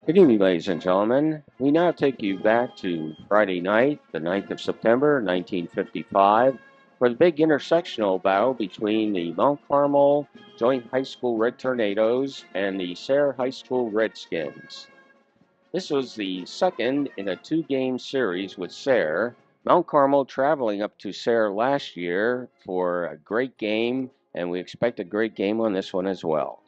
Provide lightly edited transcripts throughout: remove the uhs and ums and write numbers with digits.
Good evening, ladies and gentlemen. We now take you back to Friday night, the 9th of September, 1955, for the big intersectional battle between the Mount Carmel Joint High School Red Tornadoes and the Sayre High School Redskins. This was the second in a two-game series with Sayre. Mount Carmel traveling up to Sayre last year for a great game, and we expect a great game on this one as well.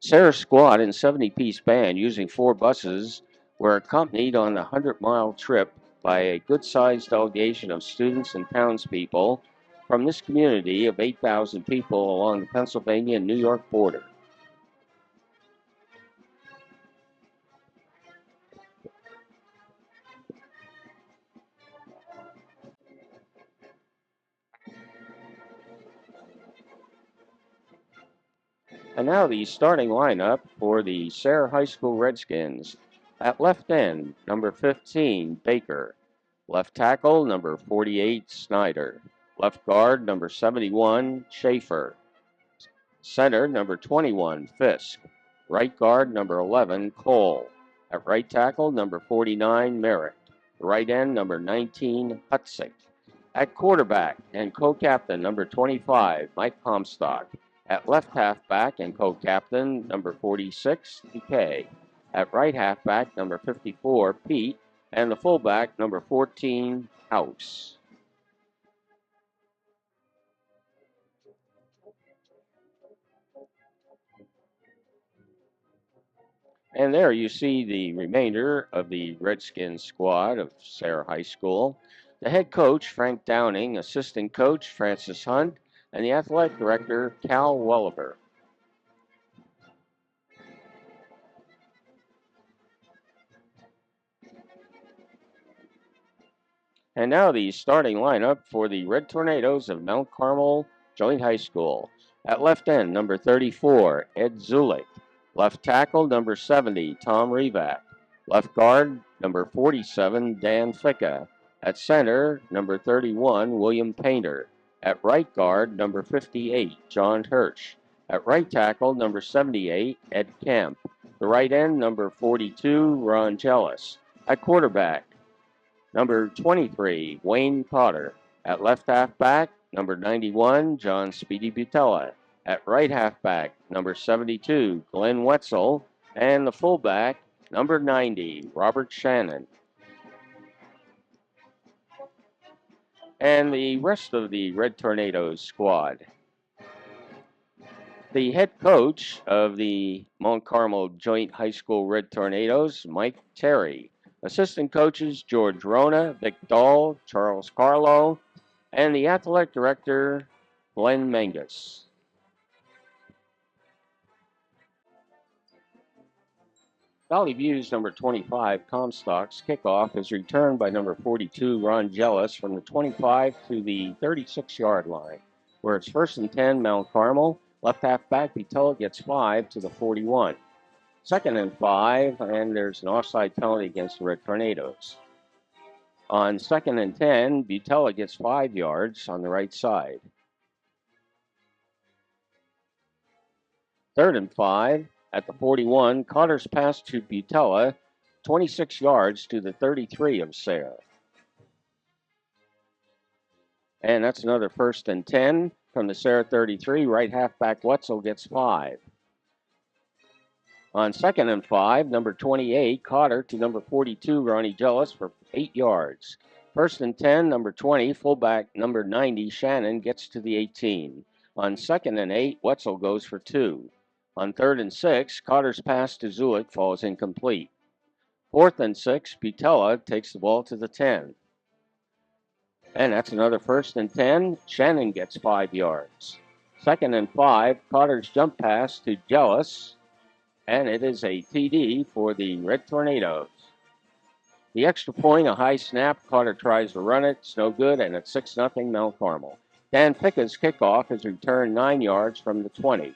Sayre's squad and 70-piece band using four buses were accompanied on the 100-mile trip by a good-sized delegation of students and townspeople from this community of 8,000 people along the Pennsylvania and New York border. And now the starting lineup for the Sayre High School Redskins. At left end, number 15, Baker. Left tackle, number 48, Snyder. Left guard, number 71, Schaefer. Center, number 21, Fisk. Right guard, number 11, Cole. At right tackle, number 49, Merritt. Right end, number 19, Hutzik. At quarterback and co-captain, number 25, Mike Comstock. At left halfback and co-captain, number 46, DK. At right halfback, number 54, Pete. And the fullback, number 14, House. And there you see the remainder of the Redskins squad of Sayre High School. The head coach, Frank Downing, assistant coach, Francis Hunt, and the athletic director, Cal Welliver. And now the starting lineup for the Red Tornadoes of Mount Carmel Joint High School. At left end, number 34, Ed Zulik. Left tackle, number 70, Tom Revac. Left guard, number 47, Dan Ficca. At center, number 31, William Painter. At right guard, number 58, John Hirsch. At right tackle, number 78, Ed Kemp. The right end, number 42, Ron Jellis. At quarterback, number 23, Wayne Potter. At left halfback, number 91, John Speedy Butella. At right halfback, number 72, Glenn Wetzel. And the fullback, number 90, Robert Shannon. And the rest of the Red Tornadoes squad. The head coach of the Mount Carmel Joint High School Red Tornadoes, Mike Terry. Assistant coaches, George Rona, Vic Dahl, Charles Carlo, and the athletic director, Glenn Mangus. Valley View's number 25, Comstock's kickoff is returned by number 42, Ron Jellis, from the 25 to the 36-yard line, where it's first and 10, Mount Carmel. Left halfback, Vitello gets 5 to the 41. Second and 5, and there's an offside penalty against the Red Tornadoes. On second and 10, Butella gets 5 yards on the right side. Third and 5, at the 41, Cotter's pass to Butella, 26 yards to the 33 of Sayre. And that's another first and 10 from the Sayre 33. Right halfback Wetzel gets 5. On second and 5, number 28, Cotter to number 42, Ronnie Jellis, for 8 yards. First and 10, number 20, fullback number 90, Shannon, gets to the 18. On second and 8, Wetzel goes for 2. On third and 6, Cotter's pass to Zulik falls incomplete. Fourth and 6, Butella takes the ball to the 10. And that's another first and 10. Shannon gets 5 yards. Second and 5, Cotter's jump pass to Jellis, and it is a TD for the Red Tornadoes. The extra point, a high snap. Cotter tries to run it. It's no good, and it's 6-0 Mount Carmel. Dan Ficca's kickoff is returned 9 yards from the 20.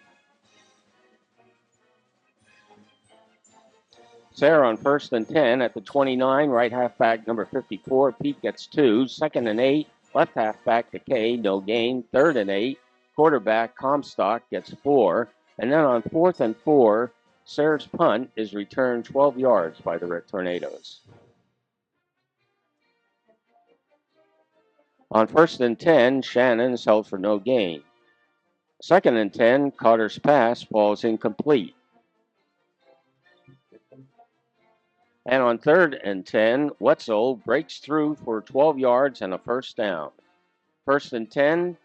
Sayre on first and 10 at the 29. Right halfback number 54. Pete gets 2. Second and 8. Left halfback Decay, no gain. Third and 8. Quarterback Comstock gets 4. And then on fourth and 4, Sayre's punt is returned 12 yards by the Red Tornadoes. On 1st and 10, Shannon is held for no gain. 2nd and 10, Carter's pass falls incomplete. And on 3rd and 10, Wetzel breaks through for 12 yards and a first down. 1st and 10,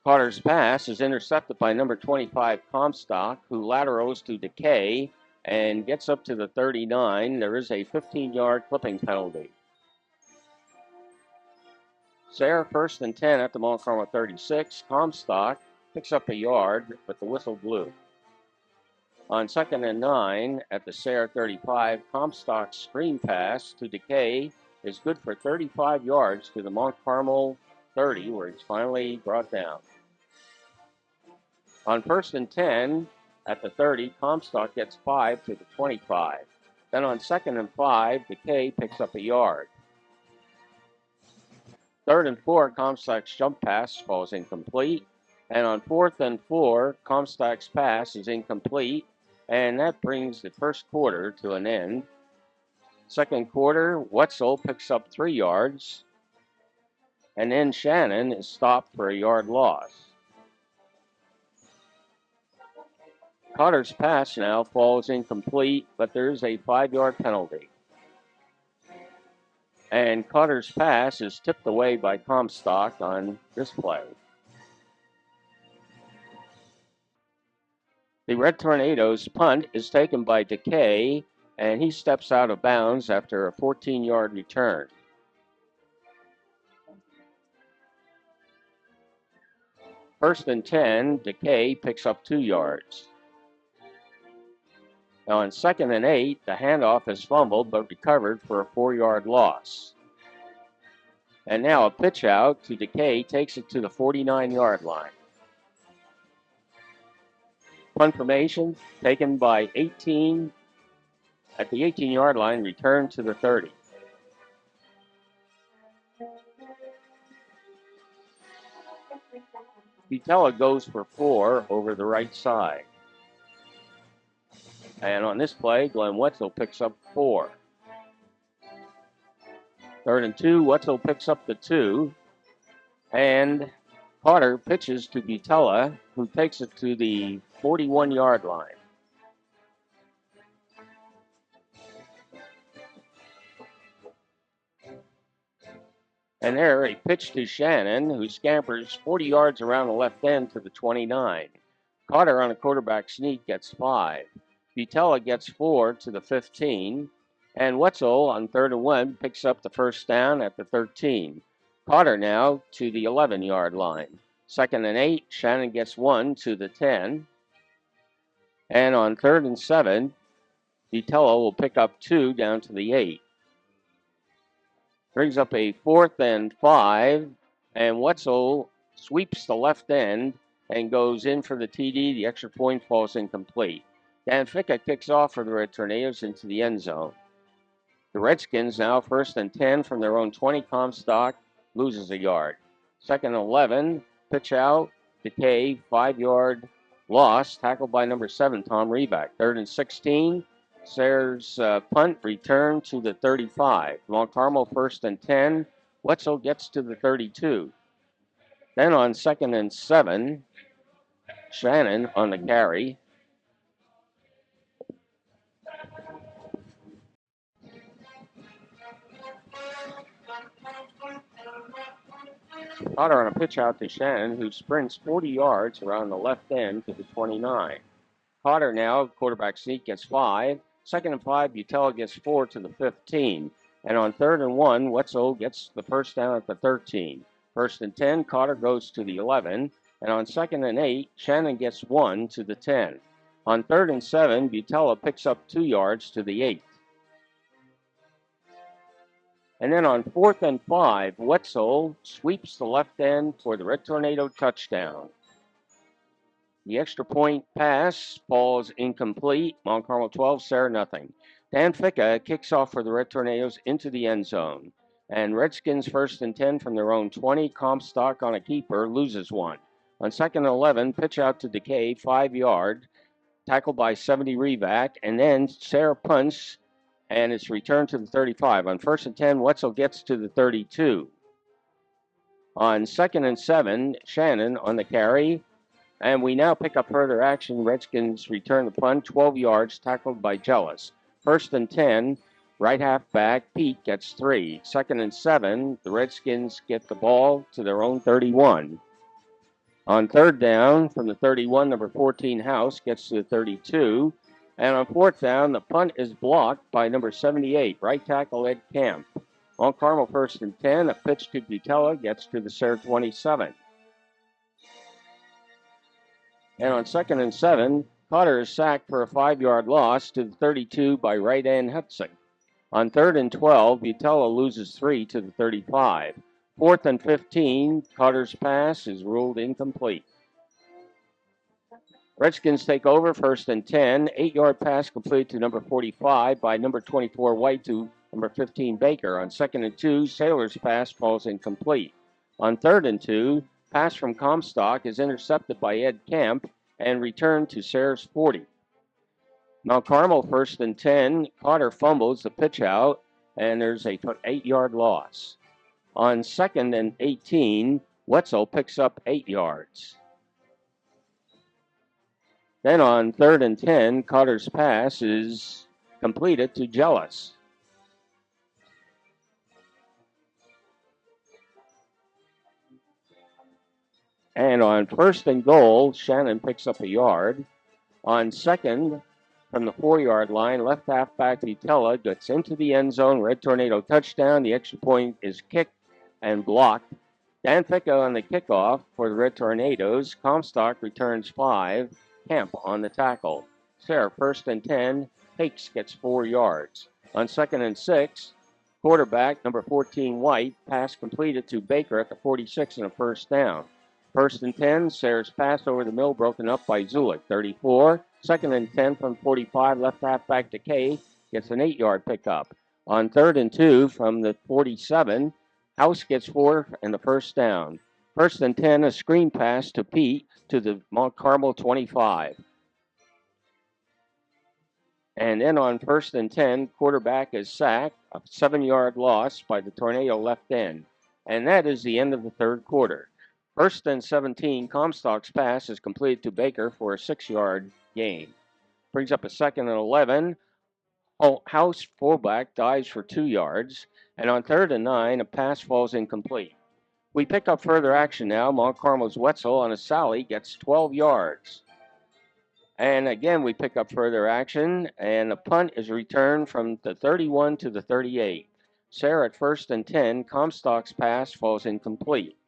Carter's pass is intercepted by number 25, Comstock, who laterals to Decay and gets up to the 39. There is a 15-yard clipping penalty. Sayre 1st and 10 at the Mount Carmel 36. Comstock picks up a yard, but the whistle blew. On 2nd and 9 at the Sayre 35, Comstock's screen pass to Decay is good for 35 yards to the Mount Carmel 30, where it's finally brought down. On 1st and 10 at the 30, Comstock gets 5 to the 25. Then on 2nd and 5, Decay picks up a yard. 3rd and 4, Comstock's jump pass falls incomplete. And on 4th and 4, Comstock's pass is incomplete. And that brings the first quarter to an end. Second quarter, Wetzel picks up 3 yards. And then Shannon is stopped for a yard loss. Carter's pass now falls incomplete, but there is a 5-yard penalty. And Carter's pass is tipped away by Comstock on this play. The Red Tornadoes' punt is taken by Decay, and he steps out of bounds after a 14-yard return. First and 10, Decay picks up 2 yards. Now on 2nd and 8, the handoff is fumbled but recovered for a 4-yard loss. And now a pitch out to Decay takes it to the 49-yard line. Punt formation taken by 18 at the 18-yard line, returned to the 30. Vitella goes for 4 over the right side. And on this play, Glenn Wetzel picks up 4. 3rd and 2, Wetzel picks up the 2. And Carter pitches to Vitella, who takes it to the 41-yard line. And there, a pitch to Shannon, who scampers 40 yards around the left end to the 29. Carter on a quarterback sneak gets 5. Vitella gets 4 to the 15. And Wetzel on 3rd and 1 picks up the first down at the 13. Carter now to the 11-yard line. 2nd and 8, Shannon gets 1 to the 10. And on 3rd and 7, Vitella will pick up 2 down to the 8. Brings up a 4th and 5, and Wetzel sweeps the left end and goes in for the TD. The extra point falls incomplete. Dan Ficca kicks off for the Red Tornadoes into the end zone. The Redskins now 1st and 10 from their own 20. Comstock loses a yard. 2nd and 11, pitch out, Decay, 5-yard loss, tackled by number 7, Tom Reback. 3rd and 16, Sayre's punt return to the 35. Mount Carmel 1st and 10. Wetzel gets to the 32. Then on 2nd and 7, Shannon on the carry. Carter on a pitch out to Shannon, who sprints 40 yards around the left end to the 29. Carter now, quarterback sneak, gets 5. 2nd and 5, Vitella gets 4 to the 15. And on 3rd and 1, Wetzel gets the first down at the 13. 1st and 10, Carter goes to the 11. And on 2nd and 8, Shannon gets 1 to the 10. On 3rd and 7, Vitella picks up 2 yards to the 8. And then on 4th and 5, Wetzel sweeps the left end for the Red Tornado touchdown. The extra point pass falls incomplete. Mount Carmel 12, Sayre nothing. Dan Ficca kicks off for the Red Tornadoes into the end zone. And Redskins 1st and 10 from their own 20. Comstock on a keeper loses 1. On 2nd and 11, pitch out to Decay, 5-yard. tackled by 70 Revac, and then Sayre punts, and it's returned to the 35. On 1st and 10, Wetzel gets to the 32. On 2nd and 7, Shannon on the carry, and we now pick up further action. Redskins return the punt, 12 yards, tackled by Jealous. 1st and 10, right halfback Pete gets 3. 2nd and 7, the Redskins get the ball to their own 31. On 3rd down, from the 31, number 14 House gets to the 32. And on 4th down, the punt is blocked by number 78, right tackle Ed Camp. On Carmel, 1st and 10, a pitch to Butella gets to the Sayre 27. And on 2nd and 7, Cotter is sacked for a 5-yard loss to the 32 by right end Hudson. On 3rd and 12, Butella loses 3 to the 35. 4th and 15, Cotter's pass is ruled incomplete. Redskins take over, 1st and 10. 8-yard pass complete to number 45 by number 24 White to number 15 Baker. On 2nd and 2, Saylor's pass falls incomplete. On 3rd and 2, pass from Comstock is intercepted by Ed Camp and returned to Sayre's 40. Mount Carmel, 1st and 10. Cotter fumbles the pitch out, and there's a 8-yard loss. On 2nd and 18, Wetzel picks up 8 yards. Then on 3rd and 10, Cotter's pass is completed to Jealous. And on 1st and goal, Shannon picks up a yard. On 2nd, from the 4-yard line, left halfback Vitella gets into the end zone. Red Tornado touchdown. The extra point is kicked and blocked. Dan Ficco on the kickoff for the Red Tornadoes. Comstock returns 5. Camp on the tackle. Sayre, 1st and 10. Hakes gets 4 yards. On 2nd and 6, quarterback number 14 White, pass completed to Baker at the 46 and a 1st down. 1st and 10, Sayre's pass over the middle broken up by Zulik, 34. 2nd and 10 from 45, left halfback Decay gets an 8-yard pickup. On 3rd and 2 from the 47, House gets 4 and the 1st down. 1st and 10, a screen pass to Pete to the Mount Carmel 25. And then on 1st and 10, quarterback is sacked, a 7-yard loss by the Tornado left end. And that is the end of the 3rd quarter. 1st and 17, Comstock's pass is completed to Baker for a 6-yard gain. Brings up a 2nd and 11. House fullback dives for 2 yards. And on 3rd and 9, a pass falls incomplete. We pick up further action now. Mount Carmel's Wetzel on a sally gets 12 yards. And again, we pick up further action, and the punt is returned from the 31 to the 38. Sayre at 1st and 10, Comstock's pass falls incomplete.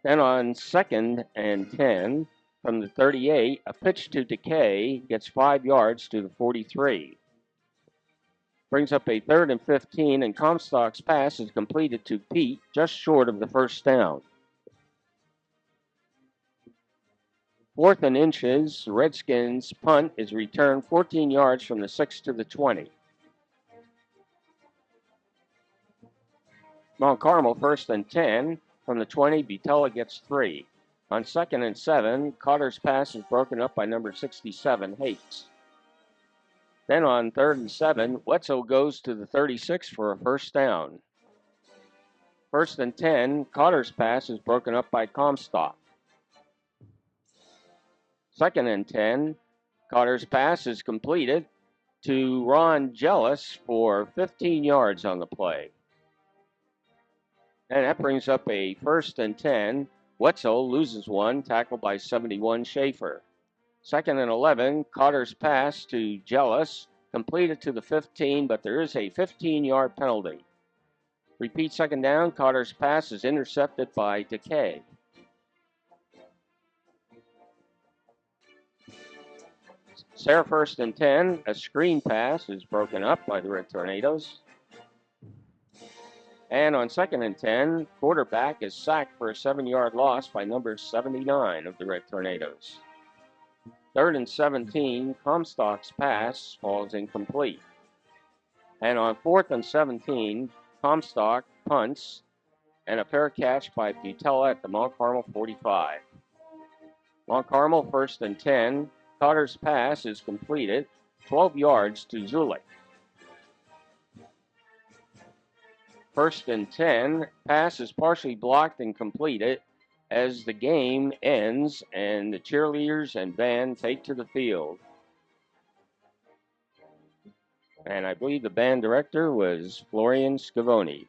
Then on 2nd and 10, from the 38, a pitch to Decay gets 5 yards to the 43. Brings up a 3rd and 15, and Comstock's pass is completed to Pete, just short of the 1st down. 4th and inches, Redskins punt is returned 14 yards from the 6 to the 20. Mount Carmel, 1st and 10. From the 20, Butella gets 3. On 2nd and 7, Cotter's pass is broken up by number 67, Hakes. Then on 3rd and 7, Wetzel goes to the 36 for a 1st down. 1st and 10, Cotter's pass is broken up by Comstock. 2nd and 10, Cotter's pass is completed to Ron Jealous for 15 yards on the play. And that brings up a 1st and 10. Wetzel loses 1, tackled by 71 Schaefer. 2nd and 11, Cotter's pass to Jealous, completed to the 15, but there is a 15-yard penalty. Repeat 2nd down, Cotter's pass is intercepted by Decay. Sayre 1st and 10, a screen pass is broken up by the Red Tornadoes. And on 2nd and 10, quarterback is sacked for a 7-yard loss by number 79 of the Red Tornadoes. 3rd and 17, Comstock's pass falls incomplete. And on 4th and 17, Comstock punts and a fair catch by Butella at the Mount Carmel 45. Mount Carmel 1st and 10, Cotter's pass is completed, 12 yards to Zulik. First and 10, pass is partially blocked and completed as the game ends and the cheerleaders and band take to the field. And I believe the band director was Florian Scavoni.